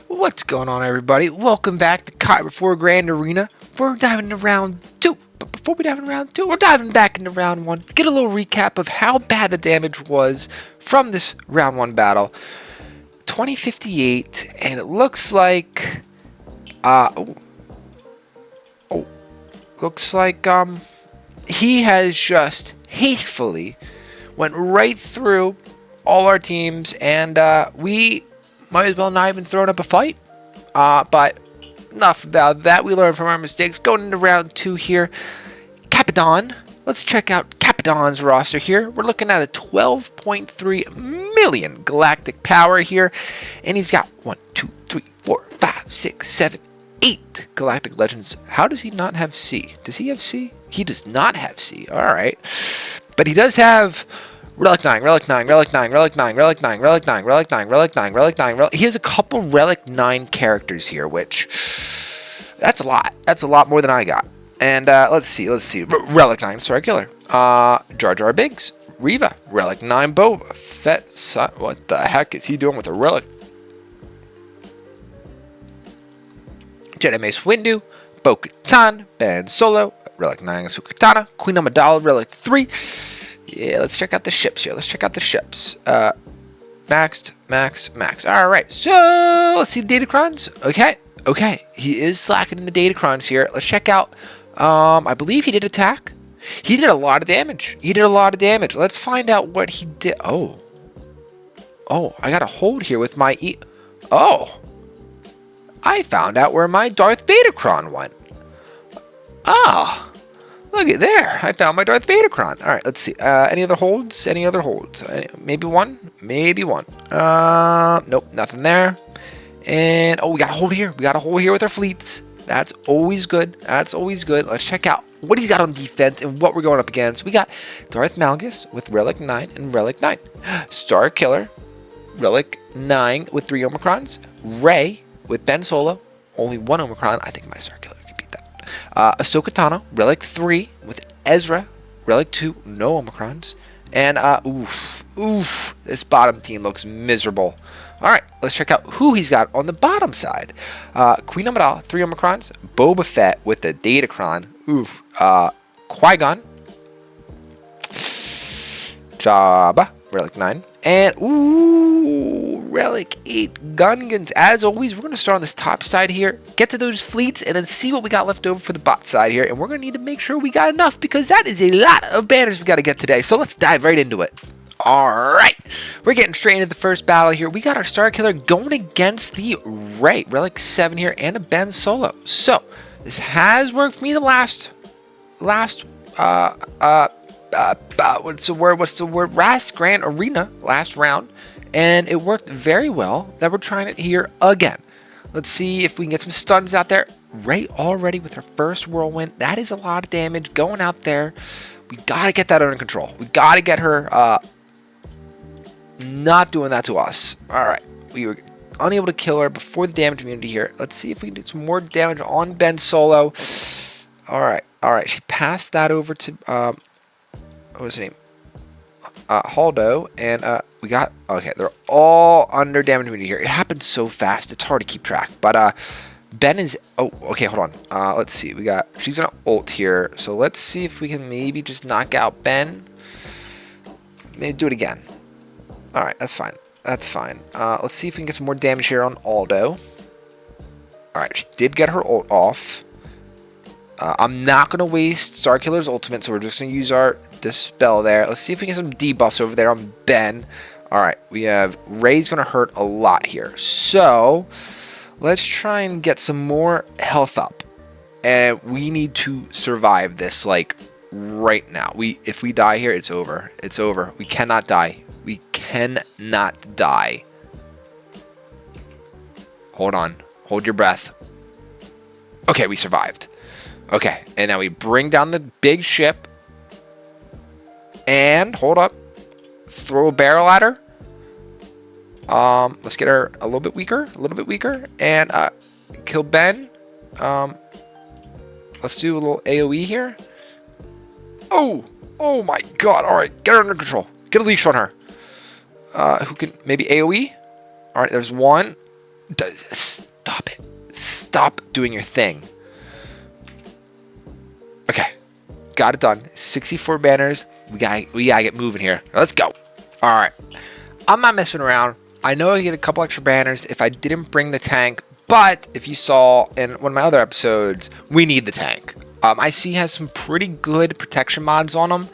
What's going on, everybody? Welcome back to Kyber 4 Grand Arena. We're diving into round 2. But before we dive into round 2, we're diving back into round 1. Get a little recap of how bad the damage was from this round 1 battle. 2058, and it looks like... he has just hastefully went right through all our teams, and we might as well not even thrown up a fight. But enough about that. We learned from our mistakes. Going into round 2 here, Kapidon. Let's check out Kapidon's roster here. We're looking at a 12.3 million galactic power here, and he's got 1, 2, 3, 4, 5, 6, 7, 8 galactic legends. How does he not have C? Does he have C? He does not have C. All right, but he does have Relic 9, Relic 9, Relic 9, Relic 9, Relic 9, Relic 9, Relic 9, Relic 9, Relic 9, He has a couple Relic 9 characters here, which, that's a lot. That's a lot more than I got. And let's see. Relic 9 Starkiller. Jar Jar Binks. Reva. Relic 9 Boba Fett. What the heck is he doing with a Relic? Jedi Mace Windu. Bo-Katan. Ben Solo. Relic 9 Ahsoka. Queen Amidala. Relic 3. Yeah, let's check out the ships here. Maxed. Alright, so let's see the datacrons. Okay, he is slacking in the datacrons here. Let's check out, I believe he did attack. He did a lot of damage. Let's find out what he did. Oh, I got a hold here with my I found out where my Darth Datacron went. Look at there. I found my Darth Vadercron. All right, let's see. Any other holds? Maybe one? Nope, nothing there. And, we got a hold here. With our fleets. That's always good. Let's check out what he's got on defense and what we're going up against. We got Darth Malgus with Relic 9 and Relic 9. Starkiller, Relic 9 with 3 Omicrons. Rey with Ben Solo, only 1 Omicron. I think my Starkiller. Ahsoka Tano, Relic 3 with Ezra, Relic 2, no Omicrons. And, this bottom team looks miserable. Alright, let's check out who he's got on the bottom side. Queen Amidala, 3 Omicrons. Boba Fett with the Datacron. Qui-Gon. Jabba, Relic 9. And, Relic 8 Gungans. As always, we're going to start on this top side here, get to those fleets, and then see what we got left over for the bot side here. And we're going to need to make sure we got enough, because that is a lot of banners we got to get today. So let's dive right into it. Alright, we're getting straight into the first battle here. We got our Starkiller going against the Relic 7 here and a Ben Solo. So, this has worked for me the last Ras Grand Arena last round, and it worked very well. That we're trying it here again. Let's see if we can get some stuns out there. Rey already with her first whirlwind. That is a lot of damage going out there. We gotta get that under control. We gotta get her not doing that to us. Alright, we were unable to kill her before the damage immunity here. Let's see if we can do some more damage on Ben Solo. Alright, she passed that over to what was his name? Haldo, and we got, okay, they're all under damage immunity here. It happens so fast, it's hard to keep track. But Ben is, okay, hold on. Let's see, she's gonna ult here, so let's see if we can maybe just knock out Ben. Maybe do it again. Alright, that's fine. Let's see if we can get some more damage here on Aldo. Alright, she did get her ult off. I'm not going to waste Starkiller's ultimate, so we're just going to use our Dispel there. Let's see if we can get some debuffs over there on Ben. Alright, we have Rey's going to hurt a lot here. So, let's try and get some more health up. And we need to survive this, like, right now. If we die here, it's over. It's over. We cannot die. Hold on. Hold your breath. Okay, we survived. Okay, and now we bring down the big ship. And, hold up. Throw a barrel at her. Let's get her a little bit weaker. And, kill Ben. Let's do a little AoE here. Oh my god. Alright, get her under control. Get a leash on her. Who can, maybe AoE? Alright, there's one. Stop it. Stop doing your thing. Okay. Got it done. 64 banners. We gotta get moving here. Let's go. Alright. I'm not messing around. I know I get a couple extra banners if I didn't bring the tank, but if you saw in one of my other episodes, we need the tank. I see he has some pretty good protection mods on him,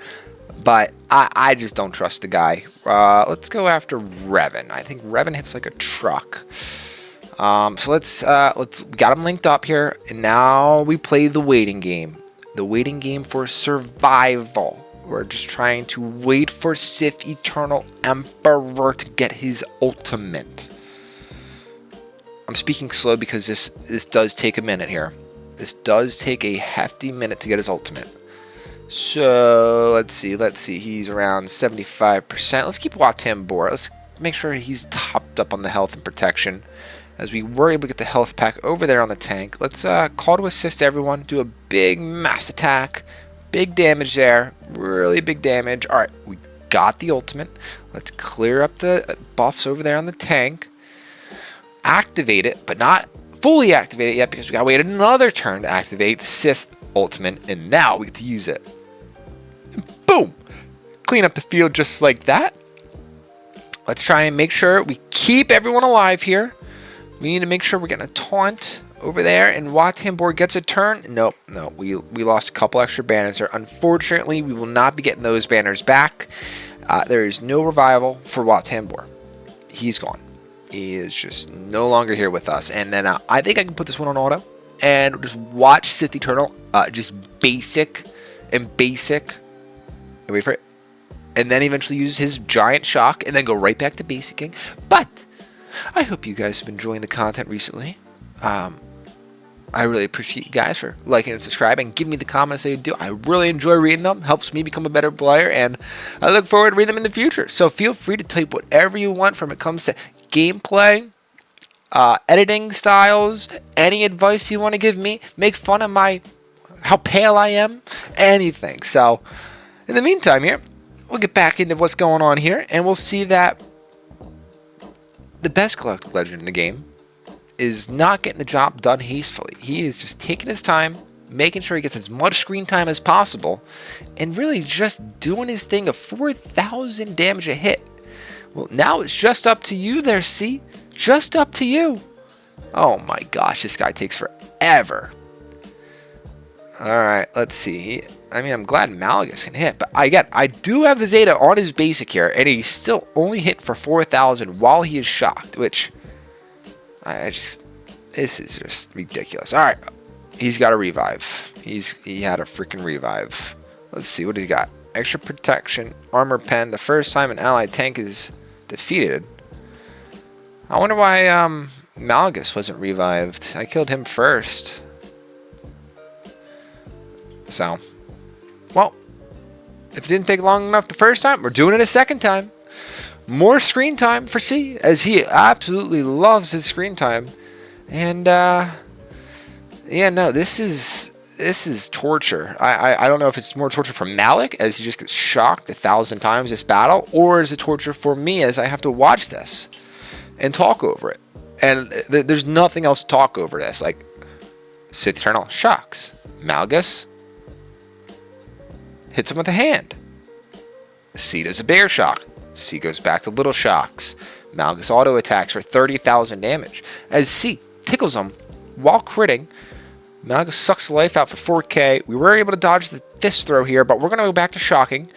but I just don't trust the guy. Let's go after Revan. I think Revan hits like a truck. So let's we got him linked up here, and now we play the waiting game. The waiting game for survival. We're just trying to wait for Sith Eternal Emperor to get his ultimate. I'm speaking slow because this does take a minute here. This does take a hefty minute to get his ultimate. So let's see. He's around 75%. Let's keep Watambor. Let's make sure he's topped up on the health and protection, as we were able to get the health pack over there on the tank. Let's call to assist everyone. Do a big mass attack. Big damage there. Really big damage. Alright, we got the ultimate. Let's clear up the buffs over there on the tank. Activate it, but not fully activate it yet because we gotta wait another turn to activate Sith ultimate, and now we get to use it. And boom! Clean up the field just like that. Let's try and make sure we keep everyone alive here. We need to make sure we're getting a taunt over there, and Watambor gets a turn. Nope, no, we lost a couple extra banners there. Unfortunately, we will not be getting those banners back. There is no revival for Watambor. He's gone. He is just no longer here with us. And then I think I can put this one on auto and just watch Sith Eternal, just basic and basic. Wait for it. And then eventually use his giant shock and then go right back to basicing. But I hope you guys have been enjoying the content recently. I really appreciate you guys for liking and subscribing. Give me the comments that you do. I really enjoy reading them. Helps me become a better player, and I look forward to reading them in the future. So feel free to type whatever you want when it comes to gameplay, editing styles, any advice you want to give me. Make fun of how pale I am, anything. So in the meantime here, we'll get back into what's going on here, and we'll see that the best Galactic legend in the game is not getting the job done hastily. He is just taking his time, making sure he gets as much screen time as possible, and really just doing his thing of 4,000 damage a hit. Well, now it's just up to you there, see? Just up to you. Oh my gosh, this guy takes forever. Alright, let's see. I'm glad Malgus can hit, but I do have the Zeta on his basic here, and he's still only hit for 4,000 while he is shocked, which this is just ridiculous. Alright, he's got a revive. He had a freaking revive. Let's see, what he got? Extra protection, armor pen, the first time an allied tank is defeated. I wonder why Malgus wasn't revived. I killed him first. So, well, if it didn't take long enough the first time, we're doing it a second time. More screen time for C, as he absolutely loves his screen time. And yeah, no, this is torture. I don't know if it's more torture for Malik, as he just gets shocked 1,000 times this battle, or is it torture for me, as I have to watch this and talk over it. And there's nothing else to talk over this. Like, Sith Eternal shocks. Malgus hits him with a hand. C does a bear shock. C goes back to little shocks. Malgus auto attacks for 30,000 damage. As C tickles him while critting, Malgus sucks the life out for 4k. We were able to dodge the fist throw here, but we're going to go back to shocking.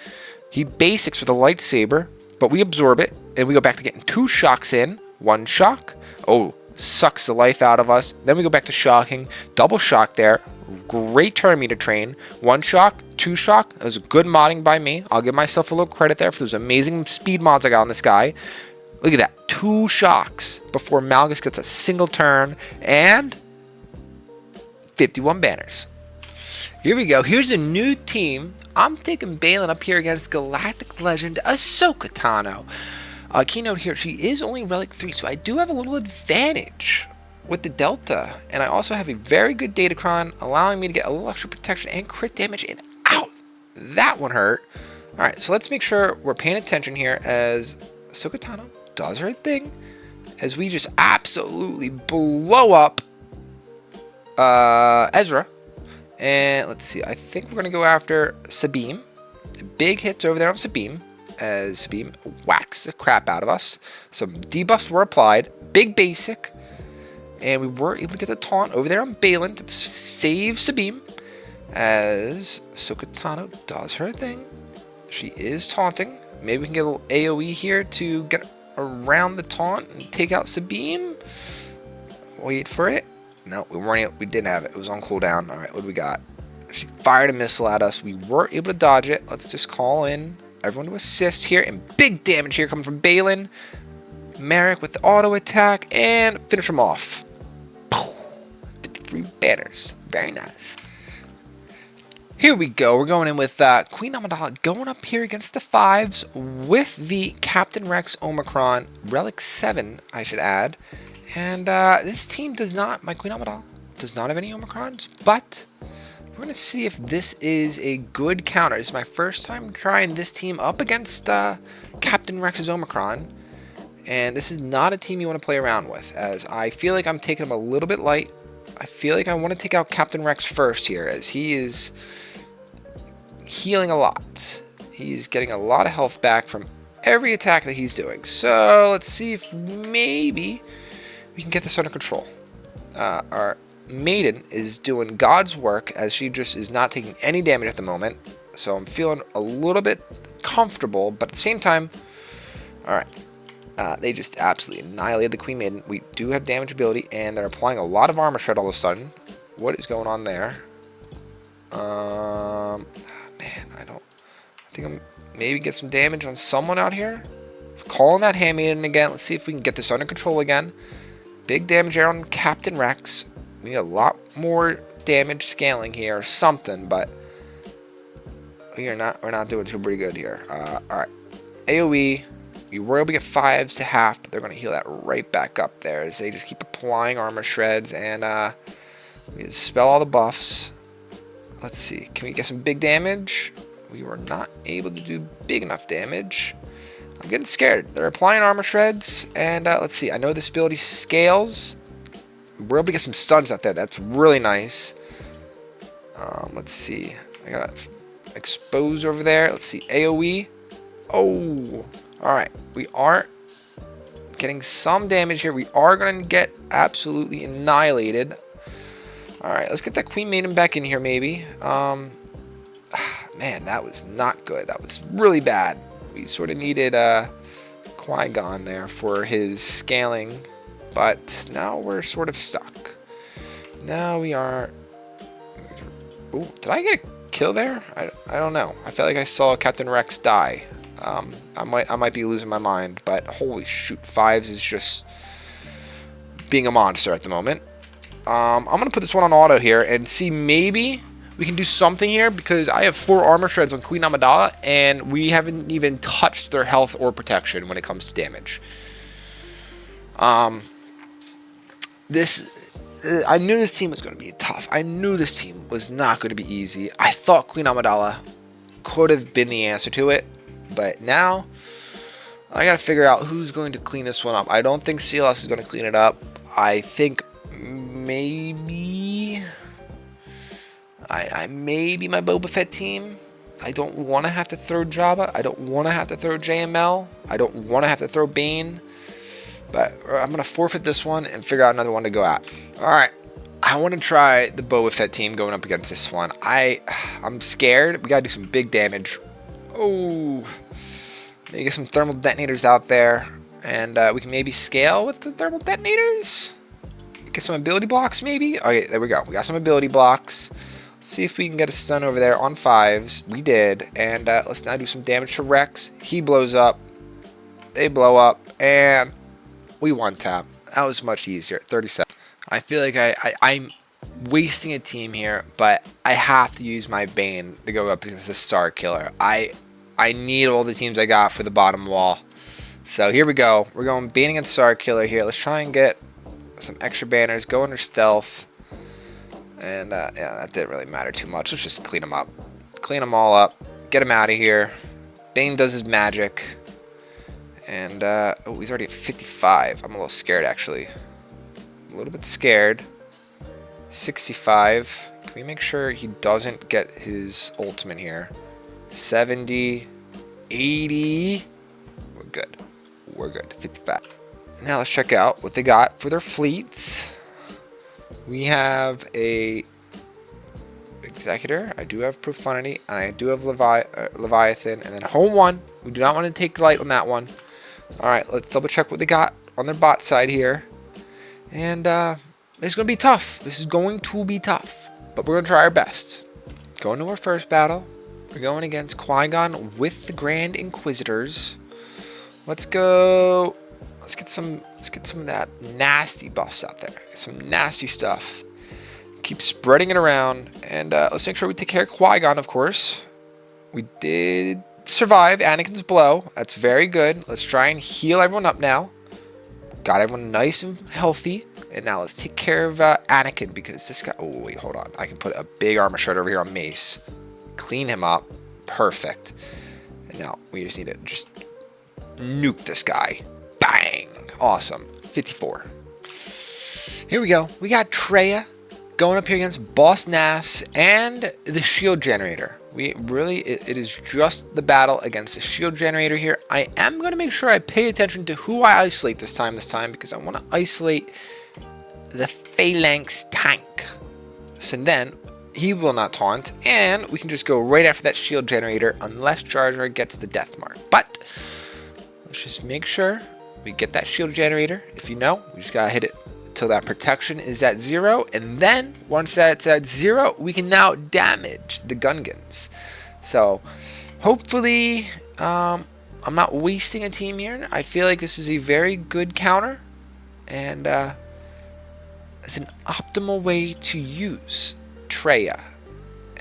He basics with a lightsaber, but we absorb it, and we go back to getting 2 shocks in. 1 shock. Oh, sucks the life out of us. Then we go back to shocking. Double shock there. Great turn meter train. 1 shock, 2 shock. That was a good modding by me. I'll give myself a little credit there for those amazing speed mods I got on this guy. Look at that. 2 shocks before Malgus gets a single turn. And 51 banners. Here we go. Here's a new team. I'm taking Baylan up here against Galactic legend Ahsoka Tano. Keynote here, she is only Relic 3, so I do have a little advantage with the Delta, and I also have a very good Datacron, allowing me to get a little extra protection and crit damage, and ow! That one hurt. Alright, so let's make sure we're paying attention here as Ahsoka Tano does her thing, as we just absolutely blow up Ezra. And let's see, I think we're going to go after Sabine. Big hits over there on Sabine, as Sabine whacks the crap out of us. Some debuffs were applied. Big basic. And we were able to get the taunt over there on Baylan to save Sabine, as Ahsoka Tano does her thing. She is taunting. Maybe we can get a little AoE here to get around the taunt and take out Sabine. Wait for it. No, we didn't have it. It was on cooldown. All right, what do we got? She fired a missile at us. We were able to dodge it. Let's just call in everyone to assist here. And big damage here coming from Baylan. Merrick with the auto attack and finish him off. 53 banners. Very nice. Here we go. We're going in with Queen Amidala going up here against the 5s with the Captain Rex Omicron. Relic 7, I should add. And this team does not, my Queen Amidala does not have any Omicrons, but we're going to see if this is a good counter. This is my first time trying this team up against Captain Rex's Omicron. And this is not a team you want to play around with, as I feel like I'm taking him a little bit light. I feel like I want to take out Captain Rex first here, as he is healing a lot. He's getting a lot of health back from every attack that he's doing. So let's see if maybe we can get this under control. Our Maiden is doing God's work, as she just is not taking any damage at the moment. So I'm feeling a little bit comfortable, but at the same time, all right. They just absolutely annihilated the Queen Maiden. We do have damage ability, and they're applying a lot of armor shred all of a sudden. What is going on there? Man, I think I'm maybe get some damage on someone out here. Calling that Handmaiden again. Let's see if we can get this under control again. Big damage there on Captain Rex. We need a lot more damage scaling here or something, but we're not doing too pretty good here. All right, AoE. We were able to get 5s to half, but they're going to heal that right back up there as they just keep applying armor shreds, and we dispel all the buffs. Let's see. Can we get some big damage? We were not able to do big enough damage. I'm getting scared. They're applying armor shreds, and let's see. I know this ability scales. We're able to get some stuns out there. That's really nice. Let's see. I got to expose over there. Let's see. AoE. Oh. Alright, we are getting some damage here. We are going to get absolutely annihilated. Alright, let's get that Queen Maiden back in here, maybe. Man, that was not good. That was really bad. We sort of needed Qui-Gon there for his scaling. But now we're sort of stuck. Now we are... Ooh, did I get a kill there? I don't know. I felt like I saw Captain Rex die. I might be losing my mind, but holy shoot, 5s is just being a monster at the moment. I'm gonna put this one on auto here and see maybe we can do something here, because I have 4 armor shreds on Queen Amidala and we haven't even touched their health or protection when it comes to damage. I knew this team was going to be tough. I knew this team was not going to be easy. I thought Queen Amidala could have been the answer to it. But now, I got to figure out who's going to clean this one up. I don't think CLS is going to clean it up. I think maybe... I maybe my Boba Fett team. I don't want to have to throw Jabba. I don't want to have to throw JML. I don't want to have to throw Bane. But I'm going to forfeit this one and figure out another one to go at. Alright. I want to try the Boba Fett team going up against this one. I'm scared. We got to do some big damage. Oh, maybe get some thermal detonators out there, and we can maybe scale with the thermal detonators. Get some ability blocks, maybe. Okay, there we go. We got some ability blocks. Let's see if we can get a stun over there on 5s. We did, and let's now do some damage to Rex. He blows up. They blow up, and we one tap. That was much easier. 37. I feel like I'm wasting a team here, but I have to use my Bane to go up against the Starkiller. I need all the teams I got for the bottom wall. So here we go. We're going Bane against Starkiller here. Let's try and get some extra banners. Go under stealth. And yeah, that didn't really matter too much. Let's just clean them up. Clean them all up. Get them out of here. Bane does his magic. And, oh, he's already at 55. I'm a little scared, actually. A little bit scared. 65. Can we make sure he doesn't get his ultimate here? 70. 80. We're good. We're good. 55. Now let's check out what they got for their fleets. We have a Executor. I do have Profundity, and I do have Leviathan, and then home one. We do not want to take light on that one. All right, let's double check what they got on their bot side here. And it's going to be tough. This is going to be tough, but we're going to try our best. Going to our first battle. We're going against Qui-Gon with the Grand Inquisitors. Let's go. Let's get some of that nasty buffs out there. Get some nasty stuff. Keep spreading it around, and let's make sure we take care of Qui-Gon, of course. We did survive Anakin's blow. That's very good. Let's try and heal everyone up now. Got everyone nice and healthy. And now let's take care of Anakin, because this guy... Oh, wait, hold on. I can put a big armor shard over here on Mace. Clean him up. Perfect. And now we just need to just nuke this guy. Bang! Awesome. 54. Here we go. We got Traya going up here against Boss Nass and the shield generator. It is just the battle against the shield generator here. I am going to make sure I pay attention to who I isolate this time, because I want to isolate the Phalanx tank. So then he will not taunt, and we can just go right after that shield generator unless Jar Jar gets the death mark. But let's just make sure we get that shield generator. If you know, we just gotta hit it until that protection is at 0, and then once that's at 0, we can now damage the Gungans. So hopefully I'm not wasting a team here. I feel like this is a very good counter, and it's an optimal way to use Traya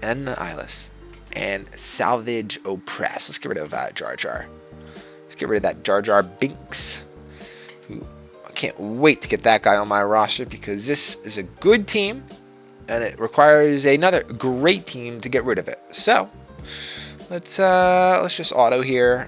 and Nihilus and salvage oppress. Let's get rid of Jar Jar. Let's get rid of that Jar Jar Binks. Who I can't wait to get that guy on my roster, because this is a good team and it requires another great team to get rid of it. So let's just auto here.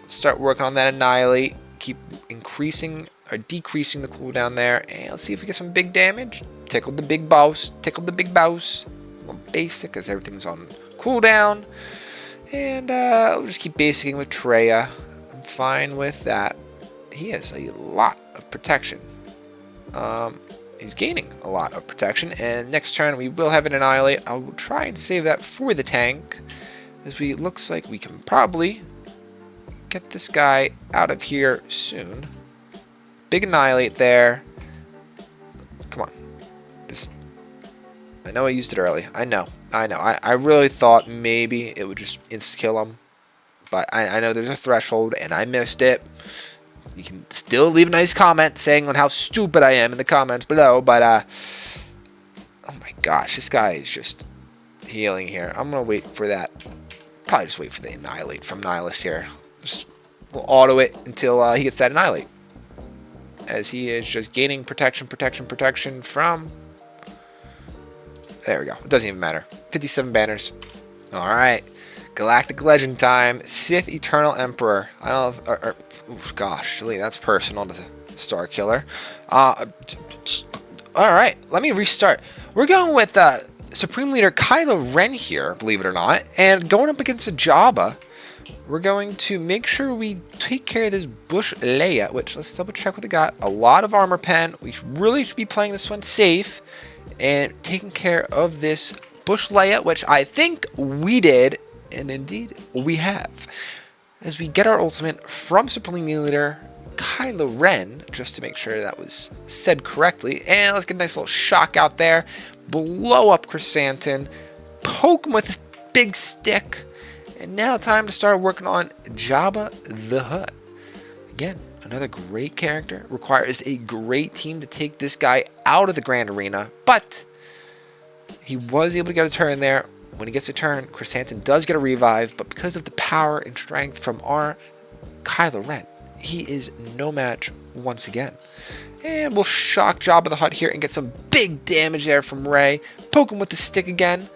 Start working on that Annihilate. Keep increasing or decreasing the cooldown there, and let's see if we get some big damage. Tickled the big boss. Tickled the big boss. Well, basic, because everything's on cooldown. And we'll just keep basicing with Traya. I'm fine with that. He has a lot of protection. He's gaining a lot of protection, and next turn we will have an Annihilate. I'll try and save that for the tank, as it looks like we can probably get this guy out of here soon. Big Annihilate there. Come on. I know I used it early. I know. I really thought maybe it would just insta-kill him. But I know there's a threshold, and I missed it. You can still leave a nice comment saying on how stupid I am in the comments below. But, oh my gosh. This guy is just healing here. I'm going to wait for that. Probably just wait for the Annihilate from Nihilus here. We'll auto it until he gets that Annihilate, as he is just gaining protection from... There we go. It doesn't even matter. 57 banners. Alright. Galactic Legend time. Sith Eternal Emperor. I don't know if... oh, gosh. That's personal to Starkiller. Alright. Let me restart. We're going with Supreme Leader Kylo Ren here, believe it or not. And going up against a Jabba, we're going to make sure we take care of this Bush Leia, which, let's double check what they got. A lot of armor pen. We really should be playing this one safe and taking care of this Bush Leia, which I think we did, and indeed we have. As we get our ultimate from Supreme Leader Kylo Ren, just to make sure that was said correctly. And let's get a nice little shock out there. Blow up Chrysanthemum. Poke him with a big stick. And now time to start working on Jabba the Hutt. Again, another great character. Requires a great team to take this guy out of the Grand Arena. But he was able to get a turn there. When he gets a turn, Chrysanthemum does get a revive. But because of the power and strength from our Kylo Ren, he is no match once again. And we'll shock Jabba the Hutt here and get some big damage there from Rey. Poke him with the stick again.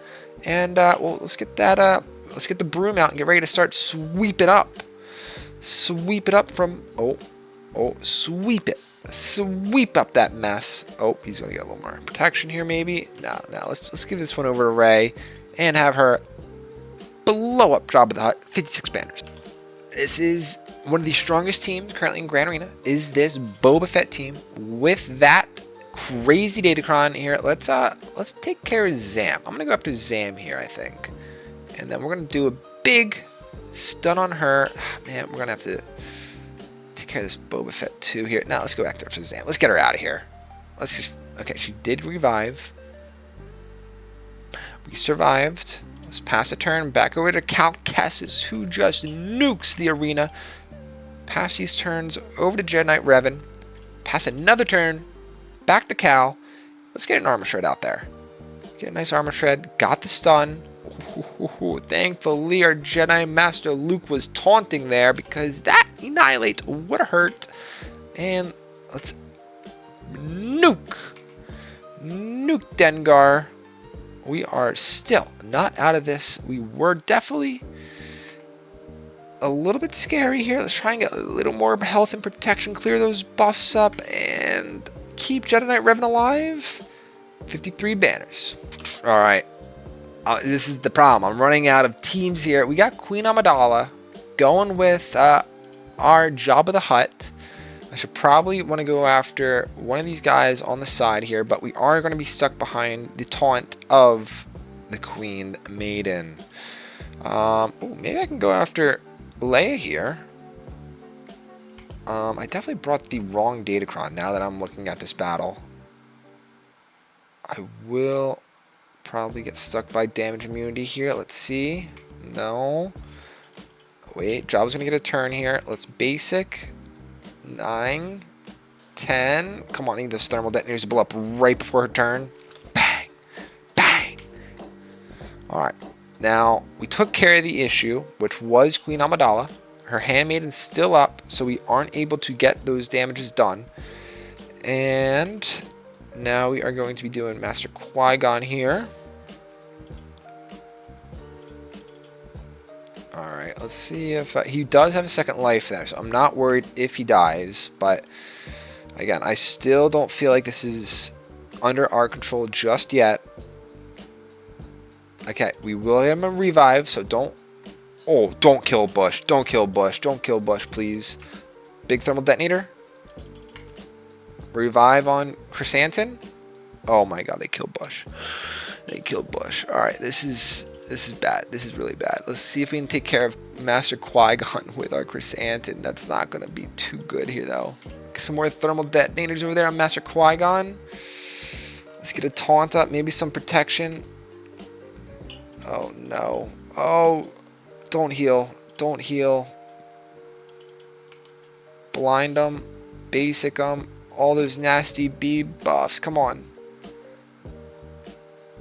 And well, let's get that... let's get the broom out and get ready to start sweeping up Sweep it up from... Oh, sweep it. Sweep up that mess. Oh, he's going to get a little more protection here, maybe. No, let's give this one over to Rey and have her blow up Jabba the Hutt. 56 banners. This is one of the strongest teams currently in Grand Arena. Is this Boba Fett team with that crazy Datacron here? Let's take care of Zam. I'm going to go after Zam here, I think. And then we're going to do a big stun on her. Man, we're going to have to take care of this Boba Fett too here. Now let's go back to Zam. Let's get her out of here. Let's just... Okay, she did revive. We survived. Let's pass a turn back over to Cal Kestis, who just nukes the arena. Pass these turns over to Jedi Knight Revan. Pass another turn back to Cal. Let's get an armor shred out there. Get a nice armor shred. Got the stun. Ooh, thankfully, our Jedi Master Luke was taunting there because that annihilate would have hurt. And let's nuke Dengar. We are still not out of this. We were definitely a little bit scary here. Let's try and get a little more health and protection. Clear those buffs up and keep Jedi Knight Revan alive. 53 banners. All right. This is the problem. I'm running out of teams here. We got Queen Amidala going with our Jabba the Hutt. I should probably want to go after one of these guys on the side here, but we are going to be stuck behind the taunt of the Queen Maiden. Maybe I can go after Leia here. I definitely brought the wrong Datacron now that I'm looking at this battle. I will probably get stuck by damage immunity here. Let's see. No. Wait, Jabba's going to get a turn here. Let's basic. 9, 10. Come on, I need those thermal detonators to blow up right before her turn. Bang! Bang! Alright. Now, we took care of the issue, which was Queen Amidala. Her handmaiden's still up, so we aren't able to get those damages done. And now we are going to be doing Master Qui-Gon here. Alright, let's see if... he does have a second life there, so I'm not worried if he dies. But, again, I still don't feel like this is under our control just yet. Okay, we will get him a revive, so don't... Oh, don't kill Bush. Don't kill Bush. Don't kill Bush, please. Big thermal detonator. Revive on Chrysanthemum. Oh my god, they killed Bush. They killed Bush. Alright, this is bad. This is really bad. Let's see if we can take care of Master Qui-Gon with our Chrysanthemum. That's not going to be too good here, though. Get some more thermal detonators over there on Master Qui-Gon. Let's get a taunt up. Maybe some protection. Oh, no. Oh, don't heal. Don't heal. Blind them. Basic them. All those nasty B buffs. Come on.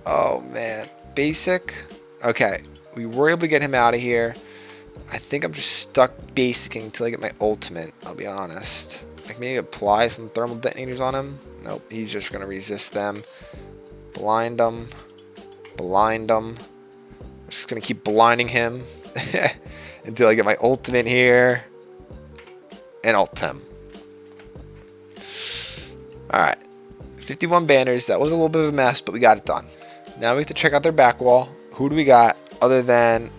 Oh, man. Basic. Okay. We were able to get him out of here. I think I'm just stuck basicing until I get my ultimate. I'll be honest. Like maybe apply some thermal detonators on him. Nope. He's just going to resist them. Blind him. Blind him. I'm just going to keep blinding him until I get my ultimate here. And ult him. Alright. 51 banners. That was a little bit of a mess, but we got it done. Now we have to check out their back wall. Who do we got other than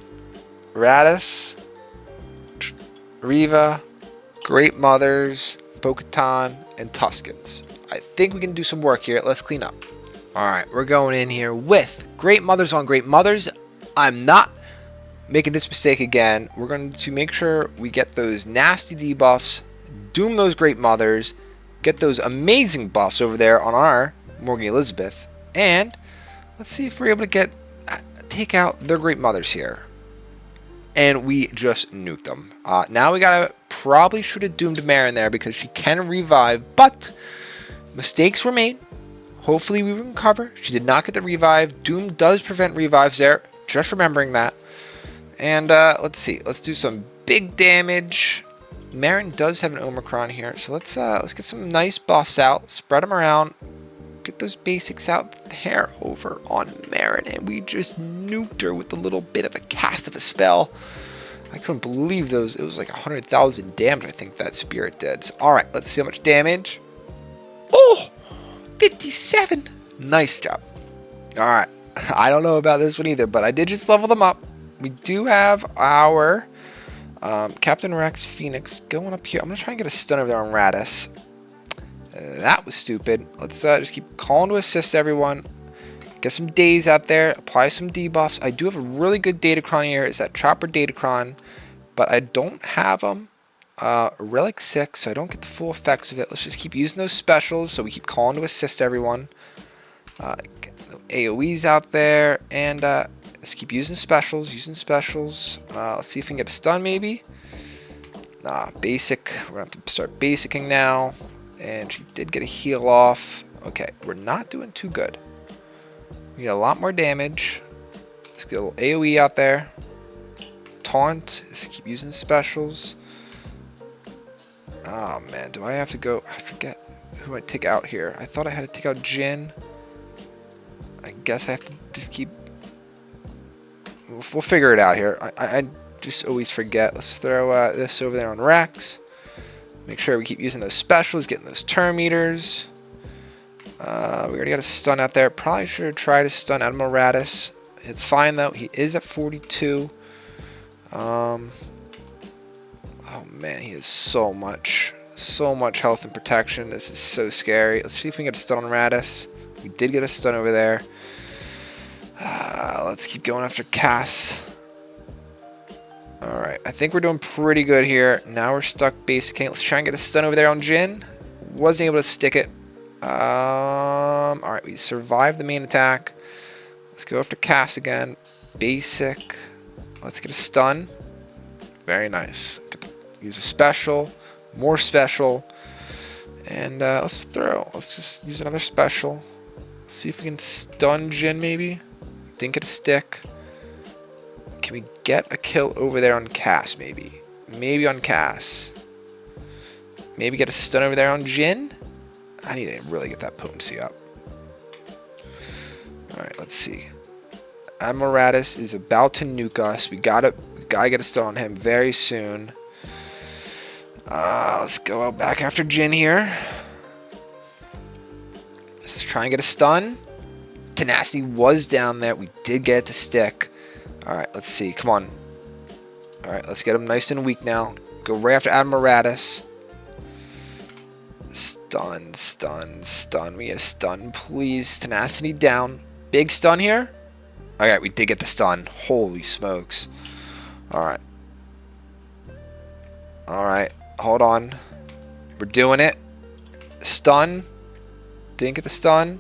Raddus, Reva, Great Mothers, Bo-Katan, and Tuskens? I think we can do some work here. Let's clean up. Alright, we're going in here with Great Mothers on Great Mothers. I'm not making this mistake again. We're going to make sure we get those nasty debuffs, doom those Great Mothers, get those amazing buffs over there on our Morgan Elizabeth, and let's see if we're able to take out their Great Mothers here. And we just nuked them. Now we gotta probably should have doomed Mare in there because she can revive, but mistakes were made. Hopefully we recover. She did not get the revive. Doom does prevent revives there. Just remembering that. And let's see. Let's do some big damage. Marin does have an Omicron here, so let's get some nice buffs out. Spread them around. Get those basics out there over on Marin, and we just nuked her with a little bit of a cast of a spell. I couldn't believe those. It was like 100,000 damage, I think that spirit did. So, alright, let's see how much damage. Oh! 57! Nice job. Alright. I don't know about this one either, but I did just level them up. We do have our Captain Rex Phoenix going up here. I'm going to try and get a stun over there on Raddus. That was stupid. Let's just keep calling to assist everyone. Get some days out there. Apply some debuffs. I do have a really good Datacron here. It's that Chopper Datacron, but I don't have them. Relic 6, so I don't get the full effects of it. Let's just keep using those specials, so we keep calling to assist everyone. Get the AoEs out there, and let's keep using specials, Let's see if we can get a stun, maybe. Basic. We're going to have to start basicing now. And she did get a heal off. Okay, we're not doing too good. We need a lot more damage. Let's get a little AoE out there. Taunt. Let's keep using specials. Oh man, do I have to go? I forget who I take out here. I thought I had to take out Jinn. I guess I have to just keep... We'll figure it out here. I just always forget. Let's throw this over there on Rex. Make sure we keep using those specials, getting those turn meters. We already got a stun out there. Probably should have tried to stun Admiral Raddus. It's fine though. He is at 42. Oh man, he has so much health and protection. This is so scary. Let's see if we can get a stun on Raddus. We did get a stun over there. Let's keep going after Cass. Alright, I think we're doing pretty good here. Now we're stuck basically. Let's try and get a stun over there on Jinn. Wasn't able to stick it. Alright, we survived the main attack. Let's go after Cass again. Basic. Let's get a stun. Very nice. Use a special. More special. And let's just use another special. Let's see if we can stun Jinn maybe. Didn't get a stick. Can we get a kill over there on Cass, maybe? Maybe on Cass. Maybe get a stun over there on Jinn? I need to really get that potency up. Alright, let's see. Admiral Raddus is about to nuke us. We gotta get a stun on him very soon. Let's go out back after Jinn here. Let's try and get a stun. Tenacity was down there. We did get it to stick. Alright, let's see. Come on. Alright, let's get him nice and weak now. Go right after Admiral Raddus. Stun, stun, stun. We get a stun, please. Tenacity down. Big stun here. Alright, we did get the stun. Holy smokes. Alright. Alright, hold on. We're doing it. Stun. Didn't get the stun.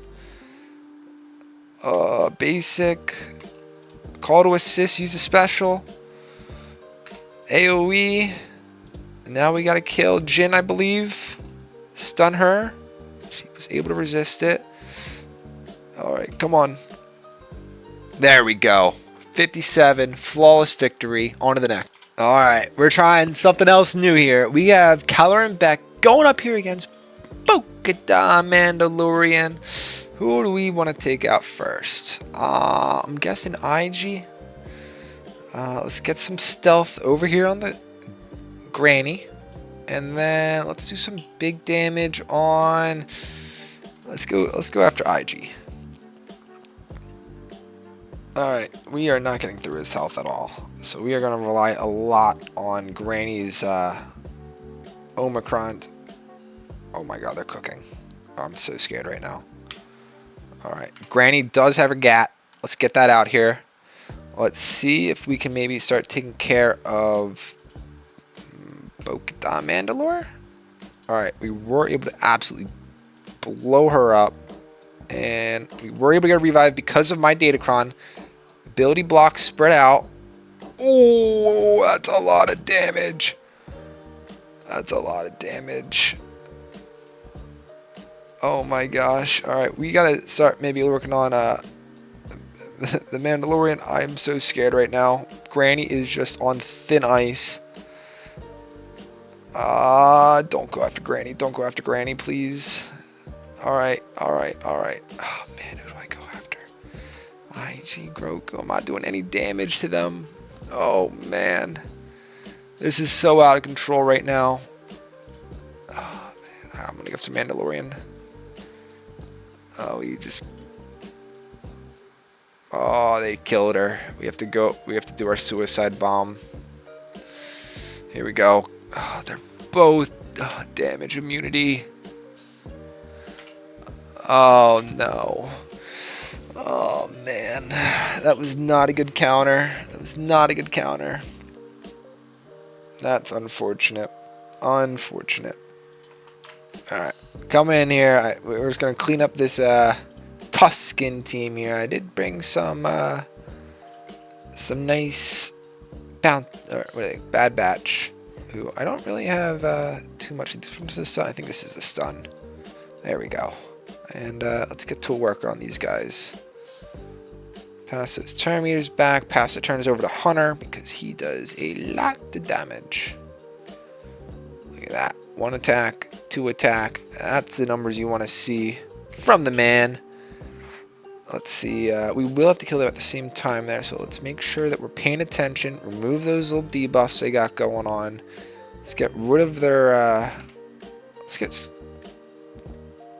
Basic. Call to assist, use a special. AoE. Now we gotta kill Jinn, I believe. Stun her. She was able to resist it. Alright, come on. There we go. 57. Flawless victory. On to the next. Alright, we're trying something else new here. We have Kelleran Beck going up here against Bo-Katan Mandalorian. Who do we want to take out first? I'm guessing IG. Let's get some stealth over here on the Granny. And then let's do some big damage on... Let's go after IG. Alright, we are not getting through his health at all. So we are going to rely a lot on Granny's Omicron. Oh my god, they're cooking. I'm so scared right now. Alright, Granny does have her GAT. Let's get that out here. Let's see if we can maybe start taking care of Bo-Katan Mand'alor. Alright, we were able to absolutely blow her up. And we were able to get a revive because of my Datacron. Ability blocks spread out. Oh, that's a lot of damage. That's a lot of damage. Oh my gosh. Alright, we gotta start maybe working on the Mandalorian. I am so scared right now. Granny is just on thin ice. Don't go after Granny. Don't go after Granny, please. Alright, alright, alright. Oh man, who do I go after? IG, Grogu. I'm not doing any damage to them. Oh man. This is so out of control right now. Oh, man. I'm gonna go to Mandalorian. Oh, he just... Oh, they killed her. We have to go. We have to do our suicide bomb. Here we go. Oh, they're both damage immunity. Oh, no. Oh, man. That was not a good counter. That was not a good counter. That's unfortunate. Unfortunate. Alright. Coming in here. We're just going to clean up this Tusken team here. I did bring some nice Bad Batch. Who I don't really have too much. From the stun. I think this is the stun. There we go. And let's get to work on these guys. Pass those turn meters back. Pass the turns over to Hunter because he does a lot of damage. Look at that. 1 attack, 2 attack. That's the numbers you want to see from the man. Let's see. We will have to kill them at the same time there. So let's make sure that we're paying attention. Remove those little debuffs they got going on. Let's get rid of their... let's get...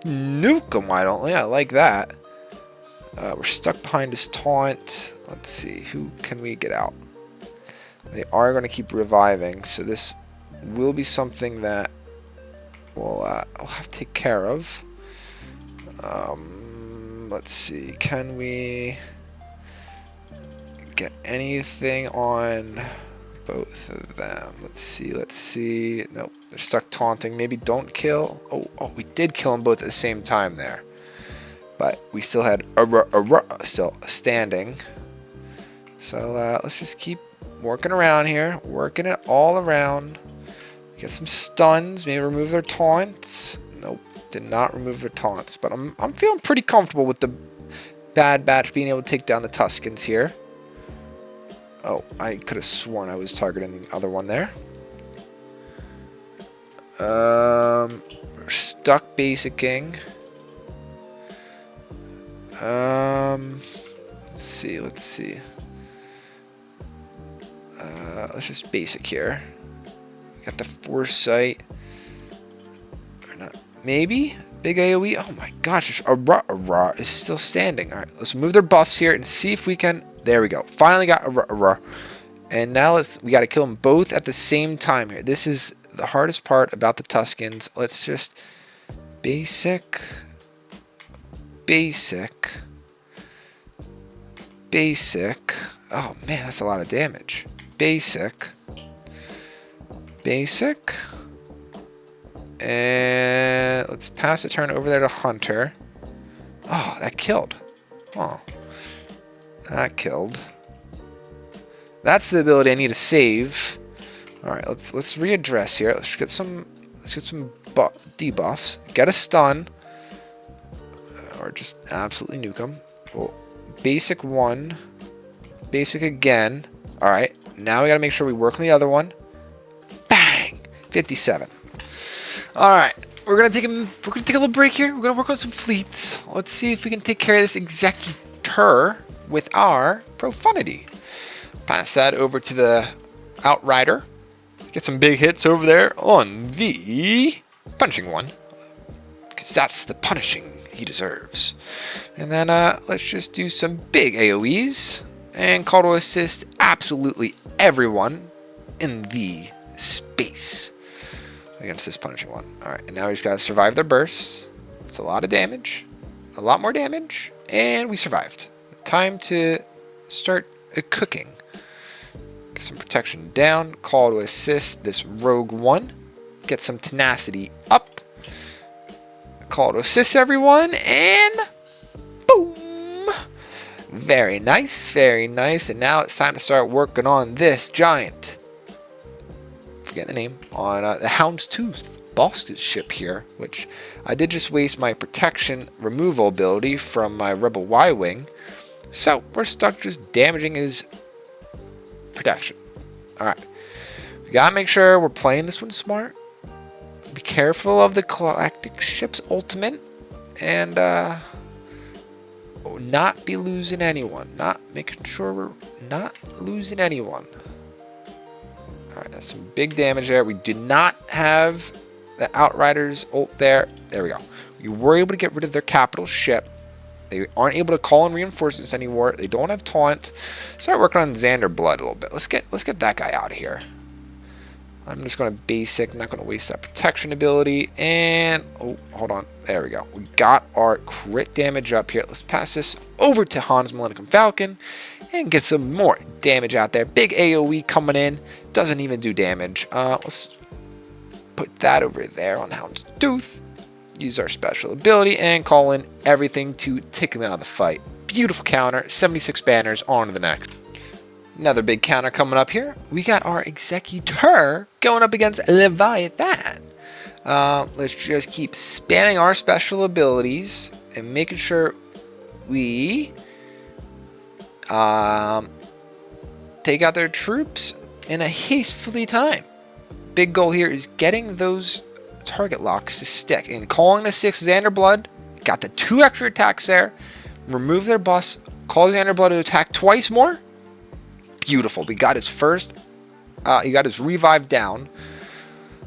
Nuke them, why don't we? I like that. We're stuck behind his taunt. Let's see. Who can we get out? They are going to keep reviving. So this will be something that we'll have to take care of. Let's see. Can we get anything on both of them? Let's see. Let's see. Nope. They're stuck taunting. Maybe don't kill. Oh, we did kill them both at the same time there. But we still had still standing. So let's just keep working around here. Working it all around. Get some stuns. Maybe remove their taunts. Nope. Did not remove their taunts. But I'm feeling pretty comfortable with the Bad Batch being able to take down the Tuskens here. Oh, I could have sworn I was targeting the other one there. We're stuck basicking. Let's see. Let's just basic here. We got the foresight. Or not. Maybe? Big AoE. Oh my gosh. Ra is still standing. Alright, let's move their buffs here and see if we can... There we go. Finally got Ra. And now we got to kill them both at the same time here. This is the hardest part about the Tuskens. Let's just... Basic. Oh man, that's a lot of damage. Basic. And let's pass the turn over there to Hunter. Oh, that killed. Oh, that killed. That's the ability I need to save. All right, let's readdress here. Let's get some debuffs. Get a stun, or just absolutely nuke them. Well, basic 1, basic again. All right, now we got to make sure we work on the other one. Bang, 57. All right, we're gonna take a little break here. We're gonna work on some fleets. Let's see if we can take care of this Executor with our Profundity. Pass that over to the Outrider. Get some big hits over there on the punishing one, because that's the punishing he deserves. And then let's just do some big AoEs and call to assist absolutely everyone in the space against this punishing one. Alright, and now we just gotta survive their bursts. It's a lot of damage, a lot more damage, and we survived. Time to start cooking. Get some protection down, call to assist this rogue one, get some tenacity up, call to assist everyone, and boom! Very nice, very nice. And now it's time to start working on this giant, forget the name, on the Houndstooth boss ship here, which I did just waste my protection removal ability from my Rebel Y-Wing. So we're stuck just damaging his protection. Alright. We gotta make sure we're playing this one smart. Be careful of the Galactic ship's ultimate. And not be losing anyone. Not making sure we're not losing anyone. Alright, that's some big damage there. We did not have the Outriders ult there. There we go. We were able to get rid of their capital ship. They aren't able to call in reinforcements anymore. They don't have taunt. Start working on Xander Blood a little bit. Let's get that guy out of here. I'm just going to basic, not going to waste that protection ability. And, oh, hold on. There we go. We got our crit damage up here. Let's pass this over to Han's Millennium Falcon and get some more damage out there. Big AoE coming in. Doesn't even do damage. Let's put that over there on Hound's Tooth. Use our special ability and call in everything to take him out of the fight. Beautiful counter. 76 banners. On to the next. Another big counter coming up here. We got our Executor going up against Leviathan. Let's just keep spamming our special abilities and making sure we take out their troops in a hastefully time. Big goal here is getting those target locks to stick and calling the 6 Xander Blood. Got the 2 extra attacks there. Remove their bus. Call Xander Blood to attack twice more. Beautiful. We got his first. He got his revive down.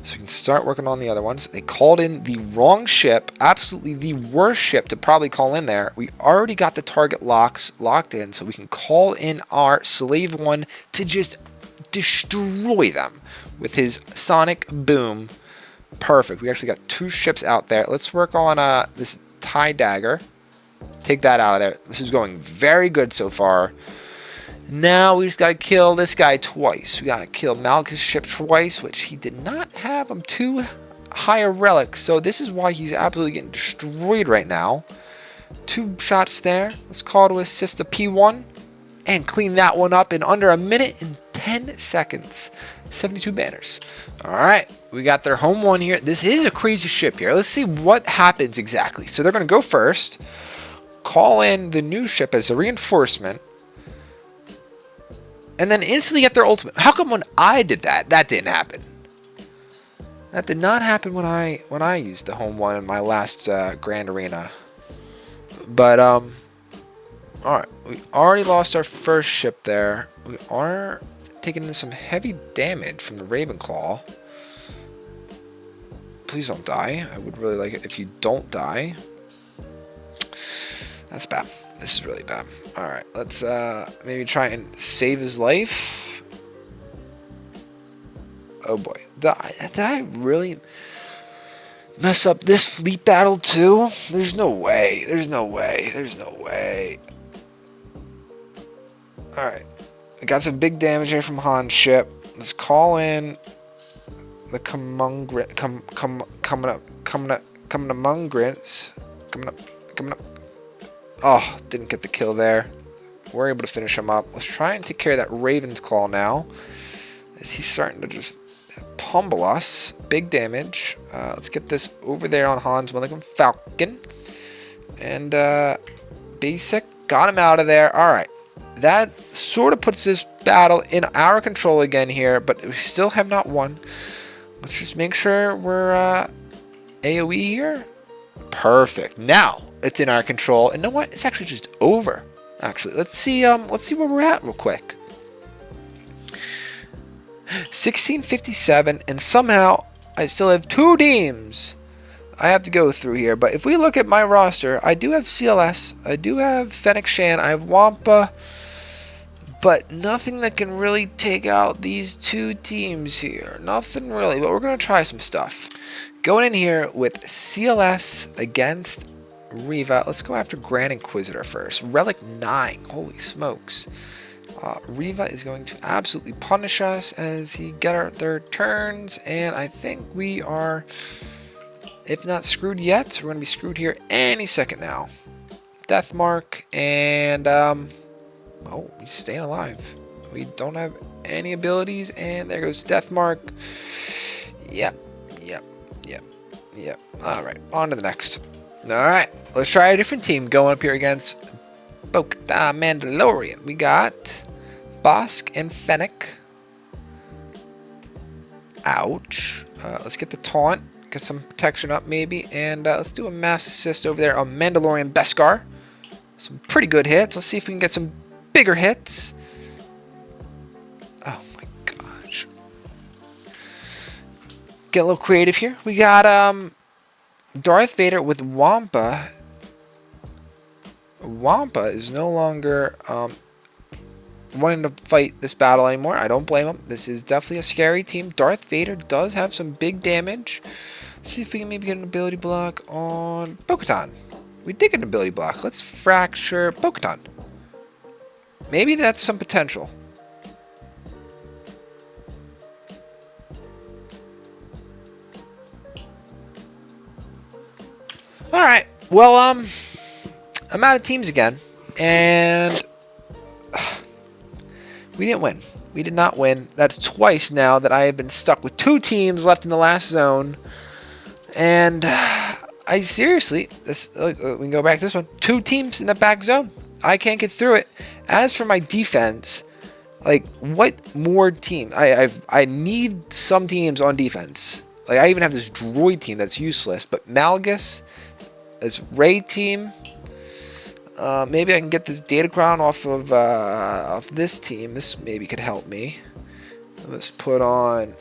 So we can start working on the other ones. They called in the wrong ship. Absolutely the worst ship to probably call in there. We already got the target locks locked in. So we can call in our Slave 1 to just destroy them with his Sonic Boom. Perfect. We actually got 2 ships out there. Let's work on this TIE Dagger. Take that out of there. This is going very good so far. Now we just got to kill this guy twice. We got to kill Malgus' ship twice, which he did not have him too high a relic. So this is why he's absolutely getting destroyed right now. 2 shots there. Let's call to assist the P1 and clean that one up in under a minute and 10 seconds. 72 banners. All right. We got their home one here. This is a crazy ship here. Let's see what happens exactly. So they're going to go first. Call in the new ship as a reinforcement. And then instantly get their ultimate. How come when I did that, that didn't happen? That did not happen when I used the home one in my last Grand Arena. But alright, we already lost our first ship there. We are taking in some heavy damage from the Ravenclaw. Please don't die. I would really like it if you don't die. That's bad. This is really bad. Alright, let's maybe try and save his life. Oh boy. Did I really mess up this fleet battle too? There's no way. There's no way. There's no way. Alright. We got some big damage here from Han's ship. Let's call in the coming up. Oh, didn't get the kill there. We're able to finish him up. Let's try and take care of that Raven's Claw now. As he's starting to just pummel us. Big damage. Let's get this over there on Han's Millennium Falcon. And basic. Got him out of there. Alright. That sort of puts this battle in our control again here. But we still have not won. Let's just make sure we're AoE here. Perfect. Now it's in our control. And you know what? It's actually just over. Actually, let's see where we're at real quick. 1657, and somehow I still have 2 teams I have to go through here. But if we look at my roster, I do have CLS, I do have Fennec Shan, I have Wampa, but nothing that can really take out these 2 teams here. Nothing really, but we're going to try some stuff. Going in here with CLS against Reva. Let's go after Grand Inquisitor first. Relic 9. Holy smokes. Reva is going to absolutely punish us as he get their turns. And I think we are, if not screwed yet, we're going to be screwed here any second now. Death Mark. And, oh, he's staying alive. We don't have any abilities. And there goes Death Mark. Yep. Alright, on to the next. Alright, let's try a different team going up here against Bo-Katan Mandalorian. We got Bosk and Fennec. Ouch. Let's get the taunt. Get some protection up maybe. And let's do a mass assist over there on Mandalorian Beskar. Some pretty good hits. Let's see if we can get some bigger hits. Oh my gosh. Get a little creative here. We got Darth Vader with Wampa. Wampa is no longer wanting to fight this battle anymore. I don't blame him. This is definitely a scary team. Darth Vader does have some big damage. Let's see if we can maybe get an ability block on Bo-Katan. We did get an ability block. Let's fracture Bo-Katan. Maybe that's some potential. Alright. Well, I'm out of teams again. And we didn't win. We did not win. That's twice now that I have been stuck with 2 teams left in the last zone. And I seriously, we can go back to this one. 2 teams in the back zone. I can't get through it. As for my defense, like, what more team? I need some teams on defense. Like, I even have this droid team that's useless. But Malgus, this Ray team. Maybe I can get this Datacron off this team. This maybe could help me. Let's put on.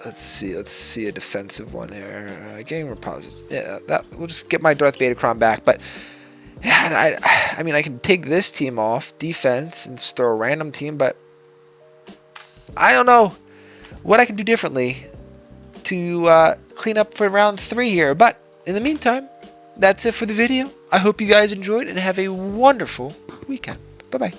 Let's see a defensive one here. Game repository. Yeah, we'll just get my Darth Datacron back. But yeah, I mean, I can take this team off defense and just throw a random team. But I don't know what I can do differently to clean up for round 3 here. But in the meantime, that's it for the video. I hope you guys enjoyed and have a wonderful weekend. Bye-bye.